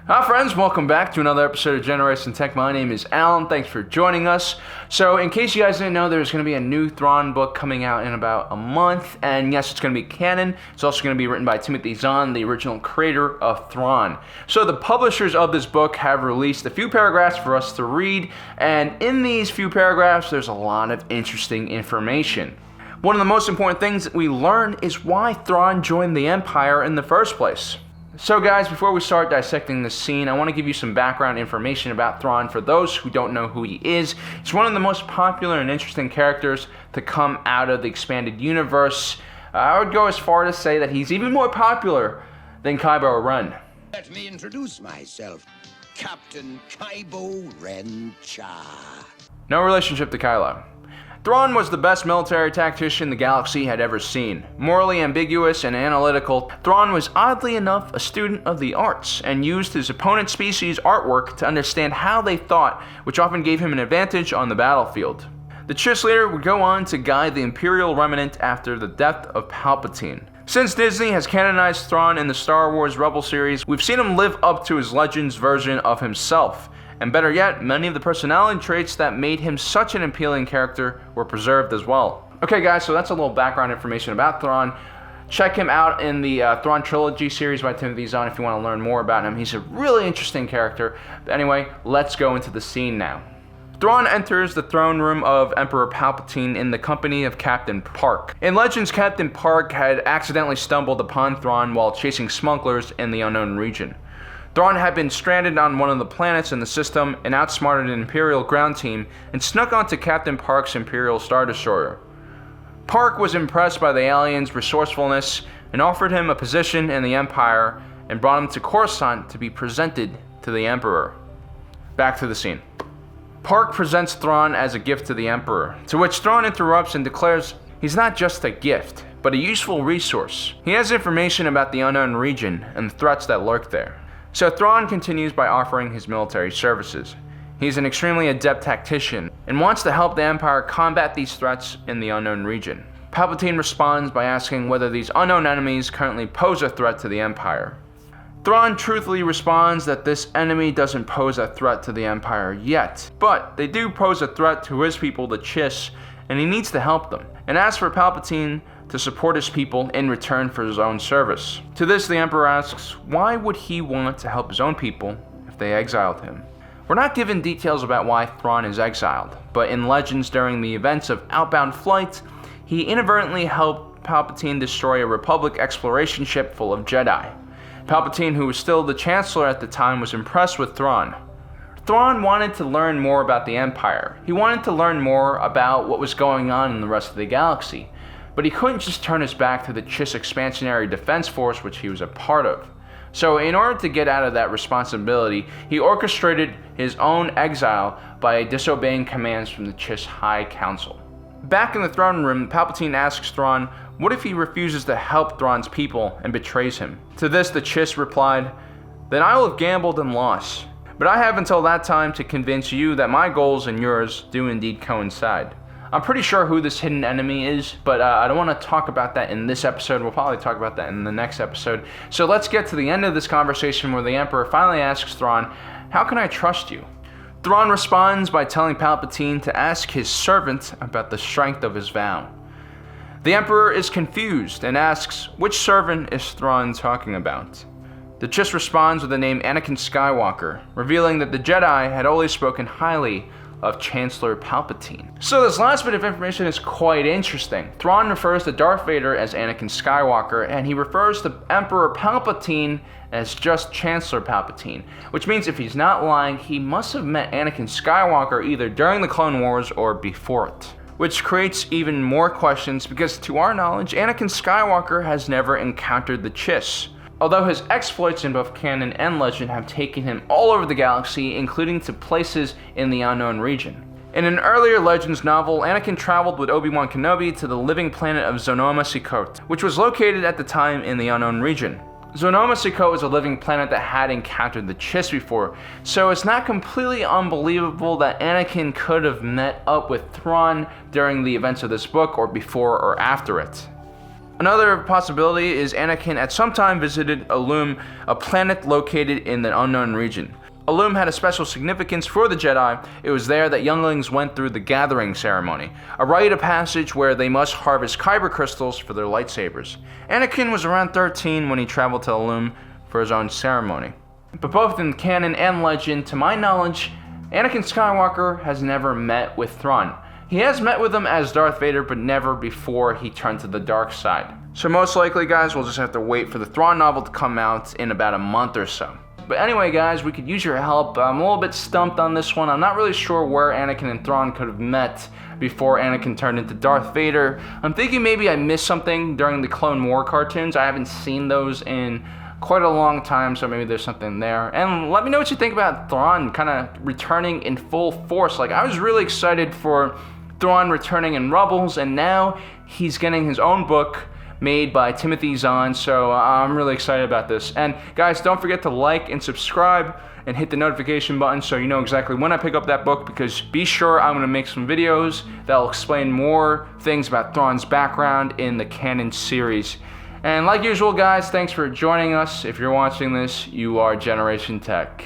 Hi friends, welcome back to another episode of Generation Tech. My name is Alan, thanks for joining us. So in case you guys didn't know, there's going to be a new Thrawn book coming out in about a month, and yes, it's going to be canon. It's also going to be written by Timothy Zahn, the original creator of Thrawn. So the publishers of this book have released a few paragraphs for us to read, and in these few paragraphs, there's a lot of interesting information. One of the most important things that we learn is why Thrawn joined the Empire in the first place. So guys, before we start dissecting this scene, I want to give you some background information about Thrawn for those who don't know who he is. He's one of the most popular and interesting characters to come out of the expanded universe. I would go as far to say that he's even more popular than Kylo Ren. Let me introduce myself, Captain Kylo Ren Cha. No relationship to Kylo. Thrawn was the best military tactician the galaxy had ever seen. Morally ambiguous and analytical, Thrawn was oddly enough a student of the arts and used his opponent species' artwork to understand how they thought, which often gave him an advantage on the battlefield. The Chiss leader would go on to guide the Imperial remnant after the death of Palpatine. Since Disney has canonized Thrawn in the Star Wars Rebel series, we've seen him live up to his Legends version of himself. And better yet, many of the personality traits that made him such an appealing character were preserved as well. Okay guys, so that's a little background information about Thrawn. Check him out in the Thrawn Trilogy series by Timothy Zahn if you want to learn more about him. He's a really interesting character. But anyway, let's go into the scene now. Thrawn enters the throne room of Emperor Palpatine in the company of Captain Park. In Legends, Captain Park had accidentally stumbled upon Thrawn while chasing smugglers in the unknown region. Thrawn had been stranded on one of the planets in the system and outsmarted an Imperial ground team and snuck onto Captain Park's Imperial Star Destroyer. Park was impressed by the alien's resourcefulness and offered him a position in the Empire and brought him to Coruscant to be presented to the Emperor. Back to the scene. Park presents Thrawn as a gift to the Emperor, to which Thrawn interrupts and declares he's not just a gift, but a useful resource. He has information about the unknown region and the threats that lurk there. So Thrawn continues by offering his military services. He's an extremely adept tactician and wants to help the Empire combat these threats in the unknown region. Palpatine responds by asking whether these unknown enemies currently pose a threat to the Empire. Thrawn truthfully responds that this enemy doesn't pose a threat to the Empire yet, but they do pose a threat to his people, the Chiss, and he needs to help them, and asks for Palpatine to support his people in return for his own service. To this, the Emperor asks, why would he want to help his own people if they exiled him? We're not given details about why Thrawn is exiled, but in Legends during the events of Outbound Flight, he inadvertently helped Palpatine destroy a Republic exploration ship full of Jedi. Palpatine, who was still the Chancellor at the time, was impressed with Thrawn. Thrawn wanted to learn more about the Empire. He wanted to learn more about what was going on in the rest of the galaxy. But he couldn't just turn his back to the Chiss Expansionary Defense Force, which he was a part of. So in order to get out of that responsibility, he orchestrated his own exile by disobeying commands from the Chiss High Council. Back in the throne room, Palpatine asks Thrawn, what if he refuses to help Thrawn's people and betrays him? To this, the Chiss replied, then I will have gambled and lost. But I have until that time to convince you that my goals and yours do indeed coincide. I'm pretty sure who this hidden enemy is, but I don't want to talk about that in this episode. We'll probably talk about that in the next episode. So let's get to the end of this conversation where the Emperor finally asks Thrawn, how can I trust you? Thrawn responds by telling Palpatine to ask his servant about the strength of his vow. The Emperor is confused and asks, which servant is Thrawn talking about? The Chiss responds with the name Anakin Skywalker, revealing that the Jedi had always spoken highly of Chancellor Palpatine. So this last bit of information is quite interesting. Thrawn refers to Darth Vader as Anakin Skywalker, and he refers to Emperor Palpatine as just Chancellor Palpatine, which means if he's not lying, he must have met Anakin Skywalker either during the Clone Wars or before it. Which creates even more questions because to our knowledge, Anakin Skywalker has never encountered the Chiss. Although his exploits in both canon and legend have taken him all over the galaxy, including to places in the unknown region. In an earlier Legends novel, Anakin traveled with Obi-Wan Kenobi to the living planet of Zonoma Sikot, which was located at the time in the unknown region. Zonoma Sikot is a living planet that had encountered the Chiss before, so it's not completely unbelievable that Anakin could have met up with Thrawn during the events of this book or before or after it. Another possibility is Anakin at some time visited Ilum, a planet located in the unknown region. Ilum had a special significance for the Jedi. It was there that younglings went through the Gathering ceremony, a rite of passage where they must harvest kyber crystals for their lightsabers. Anakin was around 13 when he traveled to Ilum for his own ceremony. But both in canon and legend, to my knowledge, Anakin Skywalker has never met with Thrawn. He has met with him as Darth Vader, but never before he turned to the dark side. So most likely, guys, we'll just have to wait for the Thrawn novel to come out in about a month or so. But anyway, guys, we could use your help. I'm a little bit stumped on this one. I'm not really sure where Anakin and Thrawn could have met before Anakin turned into Darth Vader. I'm thinking maybe I missed something during the Clone War cartoons. I haven't seen those in quite a long time, so maybe there's something there. And let me know what you think about Thrawn kind of returning in full force. Like, I was really excited for Thrawn returning in Rebels, and now he's getting his own book made by Timothy Zahn, so I'm really excited about this. And guys, don't forget to like and subscribe and hit the notification button so you know exactly when I pick up that book, because be sure I'm going to make some videos that'll explain more things about Thrawn's background in the canon series. And like usual, guys, thanks for joining us. If you're watching this, you are Generation Tech.